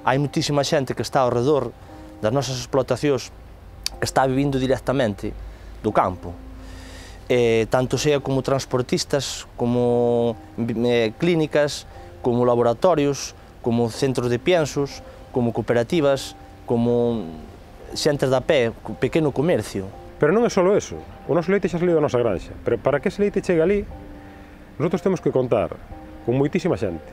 hai moitísima xente que está ao redor das nosas explotacións que está vivindo directamente do campo. Tanto sea como transportistas, como clínicas, como laboratorios, como centros de piensos, como cooperativas, como xentes da pé, pequeno comercio. Pero non é só eso, o noso leite xa saliu da nosa granxa, pero para que ese leite chegue ali, nosotros temos que contar con moitísima xente.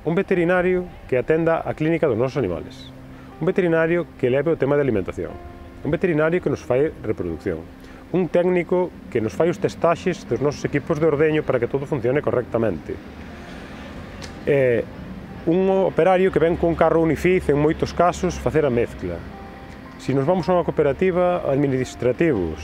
Un veterinario que atenda a clínica dos nosos animales, un veterinario que leve o tema de alimentación, un veterinario que nos fai reproducción, un técnico que nos fai os testaxes dos nosos equipos de ordeño para que todo funcione correctamente, un operario que ven con carro Unifiz en moitos casos facer a mezcla. Se nos vamos a unha cooperativa, administrativos,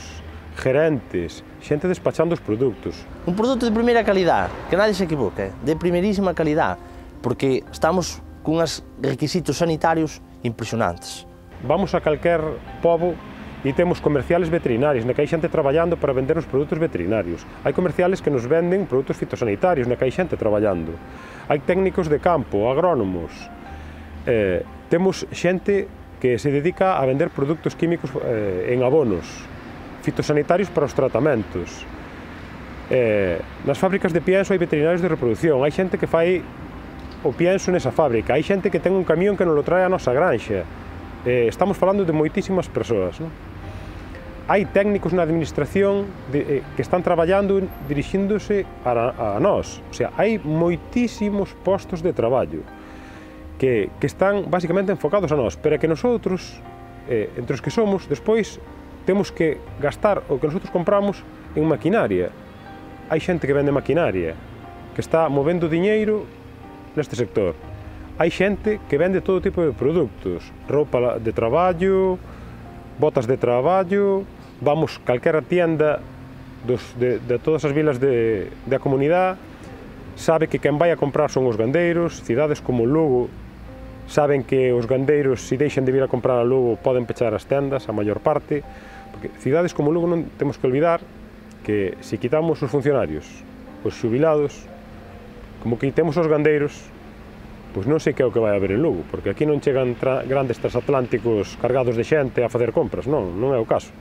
gerentes, xente despachando os produtos. Un produto de primeira calidad, que nadie se equivoque, de primeirísima calidad, porque estamos cunhas requisitos sanitarios impresionantes. Vamos a calquer pobo e temos comerciales veterinarios, na que hai xente traballando para vender os produtos veterinarios. Hai comerciales que nos venden produtos fitosanitarios, na que hai xente traballando. Hai técnicos de campo, agrónomos. Temos xente que se dedica a vender produtos químicos en abonos, fitosanitarios para os tratamentos. Nas fábricas de pienso hai veterinarios de reproducción, hai xente que fai o pienso nesa fábrica, hai xente que ten un camión que nos lo trae a nosa granxa. Estamos falando de moitísimas persoas, non? Hai técnicos na administración que están traballando dirixíndose a nós. O sea, hai moitísimos postos de traballo que están basicamente enfocados a nós, pero que nosotros, entre os que somos, despois temos que gastar o que nosotros compramos en maquinaria. Hai xente que vende maquinaria, que está movendo diñeiro neste sector. Hai xente que vende todo tipo de produtos, roupa de traballo, botas de traballo. Vamos calquera tienda de todas as vilas da comunidade, sabe que quen vai a comprar son os gandeiros. Cidades como Lugo saben que os gandeiros, se deixan de vir a comprar a Lugo, poden pechar as tendas, a maior parte, porque cidades como Lugo non temos que olvidar que se quitamos os funcionarios, os xubilados, como quitemos os gandeiros, pois non sei que é o que vai haber en Lugo, porque aquí non chegan grandes transatlánticos cargados de xente a facer compras, non é o caso.